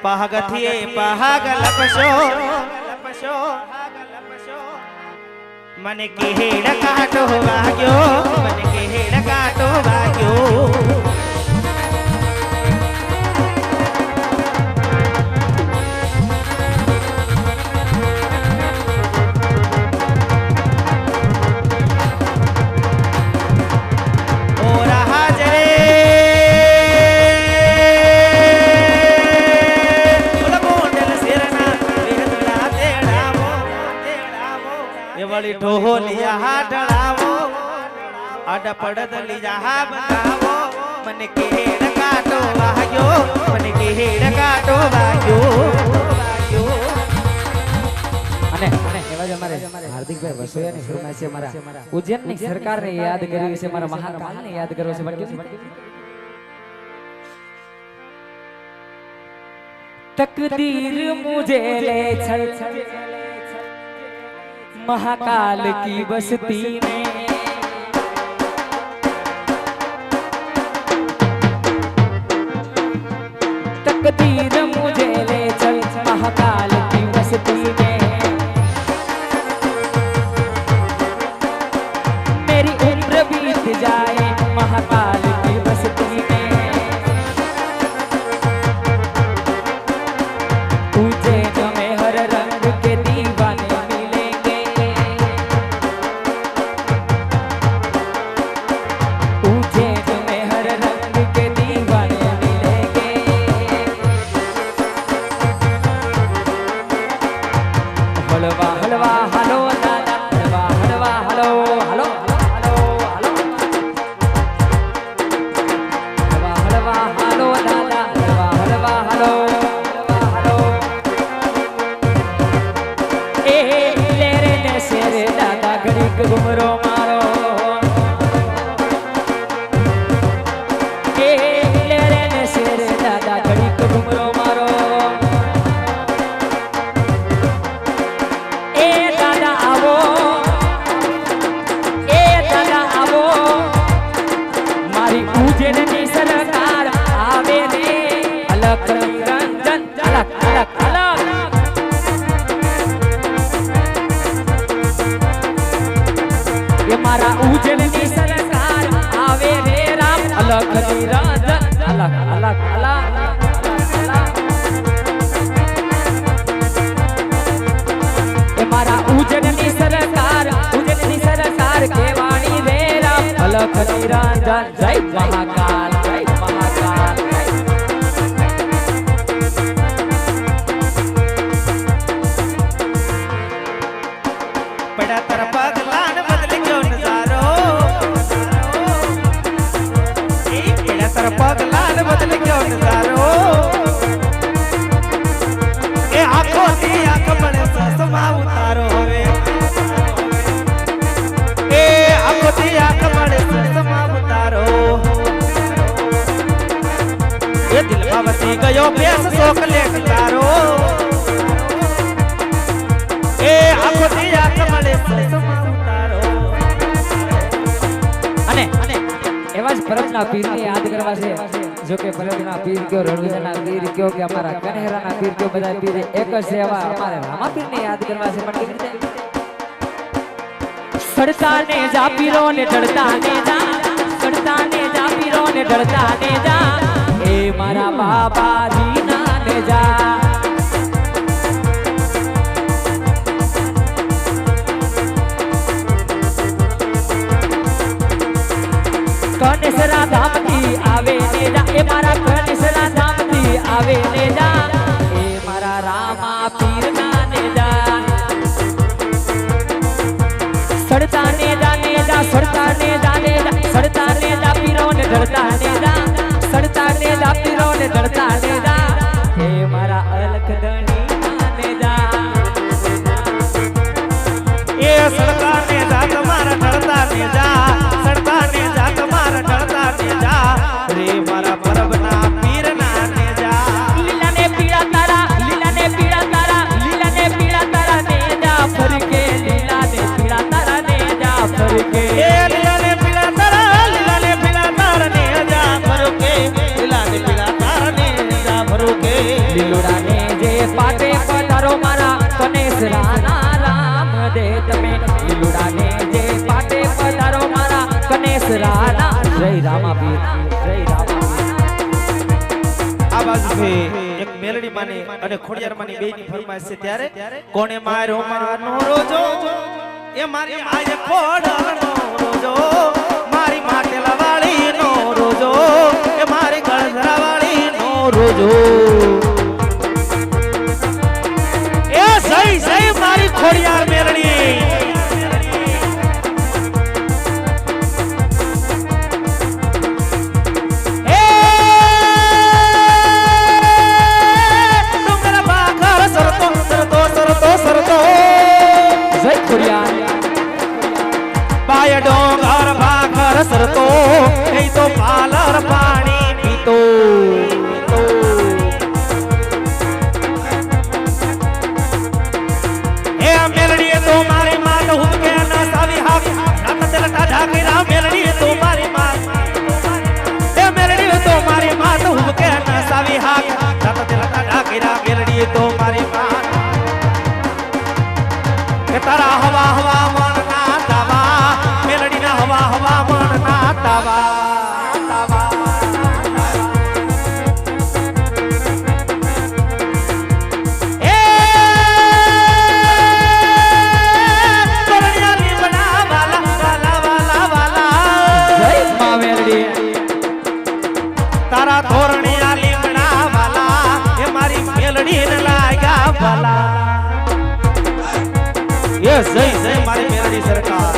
પહગથીએ પહગ લપશો મને કેહેડ કાટો વાગ્યો મને કેહેડ કાટો વાગ્યો ढोलिया ढड़ावो अड पड़द लिजा बतावो मन केड़ काटो वाग्यो मन केड़ काटो वाग्यो અને એવા જ અમારે હાર્દિકભાઈ વસોયાની ફરમાઈશ છે મારા ઉજ્જૈનની સરકારને યાદ કર્યું છે મારા મહાકાલને યાદ કર્યો છે तकदीर मुझे ले चल महाकाल की बस्ती में तकदीर मुझे ले चल महाकाल की बस्ती में मेरी उम्र बीत जाए महाकाल की बस्ती में उज्जैन में हर रंग के दीवाने मिलेंगे उज्जैन में हर रंग के दीवाने मिलेंगे हलवा हलवा हलो दादा हलवा हलवा हलो हलो हलो हलो हलवा हलवा हलो दादा हलवा हलवा हलो घुमरो मारो ए लेरे ने शेर दादा घड़ी को घुमरो मारो ए दादा आवो मारी उज्जैन नी सरकार आवे रे अलग निरंजन अलग अलग अलग ये मारा उज्जैन की सरकार आवे रे राम अलग निरंजन अलग अलग अलग ये मारा उज्जैन की सरकार के वाणी रे राम अलग निरंजन जय महाकाल जय महाकाल बड़ा तरफा गलान बदल क्यों नजारो बड़ा तरफा गलान बदल क्यों नजारो ए आंखों की आंख बड़े समा उतारो वे ए आंखों की आंख बड़े समा उतारो ये दिल का वसी गयो पेश सोक ले तारो ए आंखों की आंख बड़े समा उतारो અને એવા જ પરમના પીરને યાદ કરવા છે જો કે પરમના પીર કયો રણુજાના પીર કયો કે અમારા કનેરાના પીર કયો બધા પીર એક જ છે એવા અમારે રામા પીરને યાદ કરવા છે પણ કેવી રીતે સડતા ને જા પીરો ને ડરતા ને જા સડતા ને જા પીરો ને ડરતા ને જા એ મારા બાબાજી ના ને જા कनेसरा धाम की आवे ने जा ए मारा कनेसरा धाम की आवे ने जा ए मारा रामा पीर ना ने जा सड़ता ने जा सड़ता ने जा सड़ता ने जा पीरो ने डरता ने जा सड़ता ने जा पीरो ने डरता ने जा ए मारा अलख धनी ने जा ये सड़ता ने जा तुम्हारा डरता ने जा सड़ता ने जा तुम्हारा डरता ने जा रे मारा परबना पीर ना ने जा लीला ने पीड़ा तारा लीला ने पीड़ा तारा लीला ने पीड़ा तारा ने जा फर के लीला ने पीड़ा तारा ने जा फर के ए लीला ने पीड़ा तारा ने जा फर के लीला ने पीड़ा तारा ने જય રામાપીર જય રામાપીર આ બાજુથી એક મેલડી માની અને ખોડિયાર માની બેયની ફરમાઈશ છે ત્યારે કોણે માર્યો માનો રોજો એ મારી માએ ખોડલનો રોજો મારી માટલા વાળીનો રોજો એ મારી ગળધરા વાળીનો રોજો એ સહી સહી મારી ખોડિયાર મેલડી બાય ડોંગર ભાખર સરતો એ તો પાલર પાણી પીતો એ મેલડી તો મારી માત હુબકે ન સાવી હાક રાત તેલટા ઢાકરા મેલડી તો મારી માત એ મેલડી તો મારી માત હુબકે ન સાવી હાક રાત તેલટા ઢાકરા મેલડી તો મારી માત કે તારા હવા હવા મન ના તાવા મેલડી ના હવા હવા મન ના તાવા એ તોરણિયાની બના વાલા વાલા વાલા વાલા જય મા મેલડી તારા તોરણિયા લીમડા વાલા એ મારી મેલડી ને લાગ્યા વાલા ये सही सही मारी मेलडी सरकार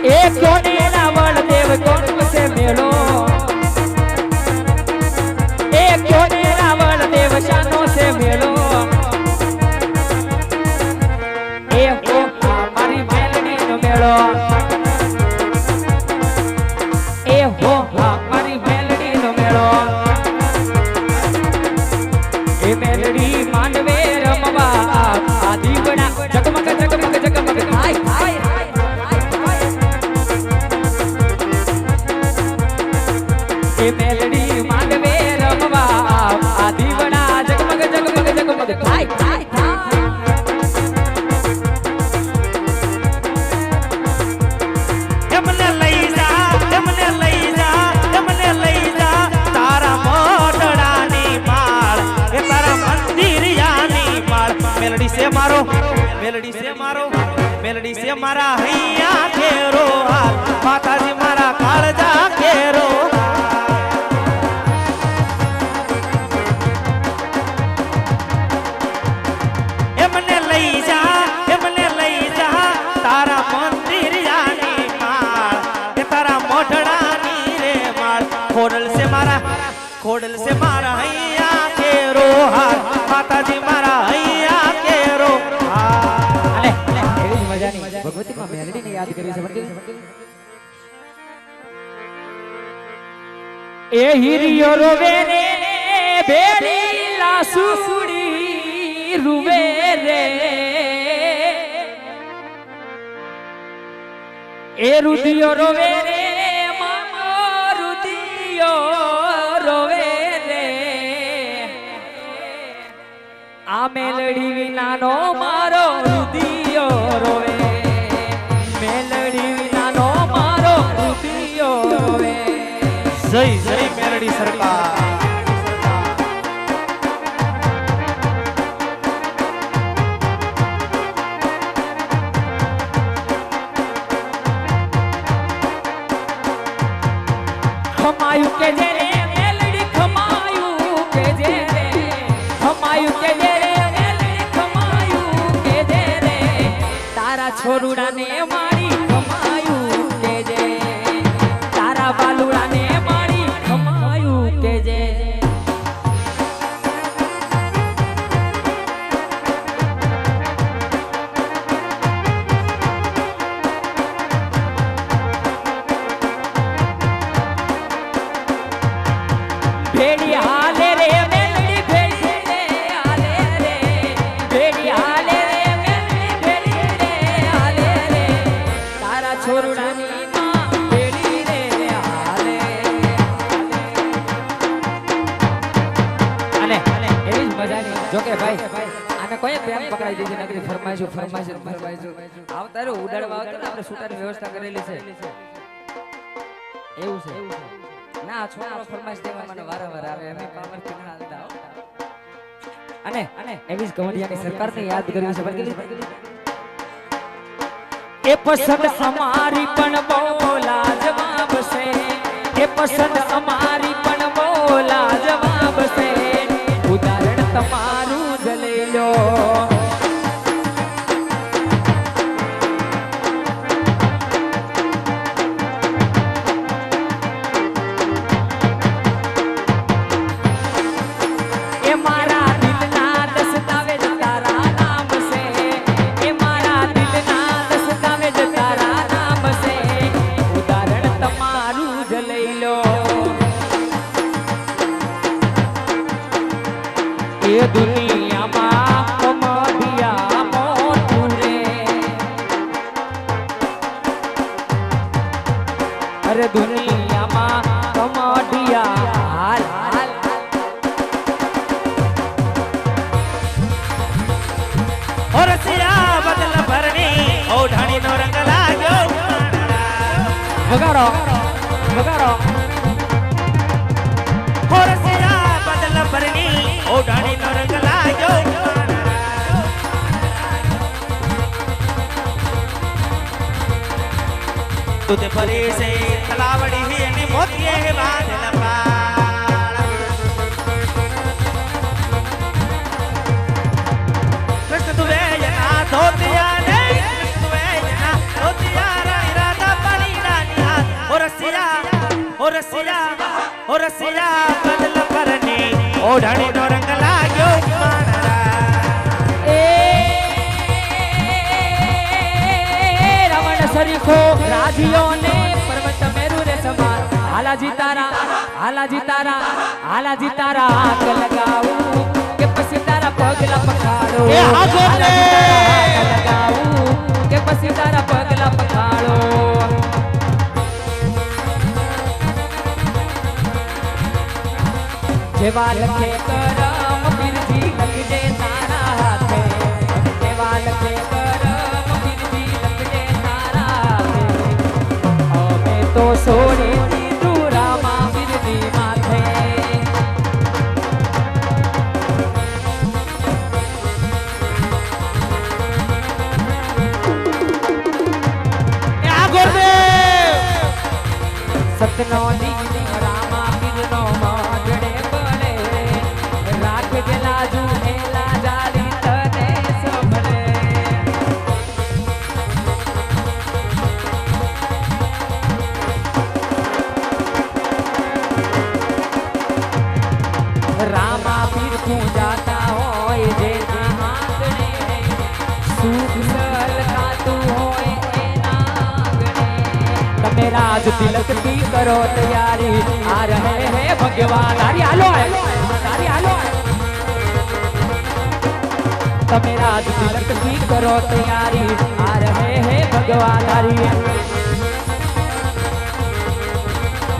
ए कोने रावण देव कोन से मेलो ए कोने रावण देव शानो से मेलो ए हो हमारी मेलडी नो मेलो ए हो हमारी मेलडी नो मेलो ए मेलडी मांडवे रमवा आदि बड़ा जगमग जगमग जगमग हाय हाय ए मेलडी मांडवे रमवा आदि बड़ा जगमग जगमग जगमग हाय हाय एमने लई जा तारा मोटड़ानी माळ ए तारा मंदिर यानी माळ मेलडी से मारो मेलडी से मारा हैया घेरो हाल माताजी मारा काळजा घेरो एमने लई जा तारा मंदिर यानी माळ ए तारा मोटड़ानी रे माळ खोडल से मारा हैया घेरो हाल माताजी मारा हैया घेरो हाल એવી મજાની ભગવતી માં મેલડી ને યાદ કરી છે એ હિરિયો રોવે રે બેડી લાસુડી રૂવે રે એ રુદિયો રોવે રે મામો રુદિયો રોવે રે આ મેલડી વિનાનો મારો રુદિયો રોવે મેલડી વિનાનો મારો રુદિયો રોવે જય જય મેલડી સરકાર ખમાયું કે જે રે મેલડી ખમાયું કે જે રે ખમાયું કે જે રે મેલડી ખમાયું કે જે રે તારા છોરુડાને મારી ખમાયું કે જે તારા બાલુડાને મારી ખમાયું કે જે ભેડી હાલે રે મેલડી ભેડી રે હાલે રે ભેડી હાલે રે મેલડી ભેડી રે હાલે રે તારા છોરુડાની માં ભેડી રે હાલે અને એવી જ મજાની જો કે ભાઈ આને કોઈ પ્રેમ પકડાઈ દીધી નકરી ફરમાઈશું આવતા રે ઉડાડવા આવતા આપણે છૂટાની વ્યવસ્થા કરેલી છે એવું છે ના છોકરો ફરમાઈશ દેવા મને વારંવાર આવે અમે પાવરથી ના હાલતા હો. અને એવી જ કમડિયાની સરકારને યાદ કર્યું છે પણ એ પસંદ અમારી પણ બહુ લાજવાબ છે એ પસંદ અમારી પણ બહુ લાજવાબ છે ઉદાહરણ તમારું જ લઈ લો એ મારા દિલના દસ્તાવેજ તારા નામ છે એ મારા દિલના દસ્તાવેજ તારા નામ છે ઉદાહરણ તમારું જ લઈ લો એ દુનિયામાં કમડિયા મોટું રે અરે દુનિયામાં કમડિયા હાલ હાલ ઓરસિયા બદલ ભરણી ઓઢાણીનો રંગ લાગ્યો વગાડો વગાડો ઓરસિયા બદલ ભરણી ઓઢાણીનો રંગ લાગ્યો તુતે પરે સે તલાવડી અને મોતીએ બાંધેલ પાળ કૃષ્ણ તુવે યના ધોતિયા ને કૃષ્ણ તુવે યના ધોતિયા રાણી રાધા પાણી રાની ઓરસિયા બદલ ભરણી ઓઢાણીનો રંગ લાગ્યો એ રમણ સરીખો રાજીઓ ને પર્વત મેરુ રે સમાન હાલાજી તારા હાલાજી તારા આંખ લગાવું કે પછી તારા પગલા પખાડો એ હાજો ને! હાલાજી તારા આંખ લગાવું કે પછી તારા પગલા પખાડો જેવા લખે કરમ બિરજી લખજે તારા હાથે જેવા લખે કરમ બિરજી લખજે તારા હાથે અમે તો છોડી દીધું રામા બિરજી માથે સતનો દીનો રામા બિરનો મોઢડે પડે રાખજે લાજુ એલા જાલી તને સંભળે રામા પીર પૂજાતા હોય જે આંગણે સુખ સલકાતું હોય એના આંગણે તમે રાજ તિલક કી કરો તૈયારી આ રહે હે ભગવાન તારી હાલો તારી હાલો તમે રાજ તિલક કી કરો તૈયારી આ રહે હે ભગવાન તારી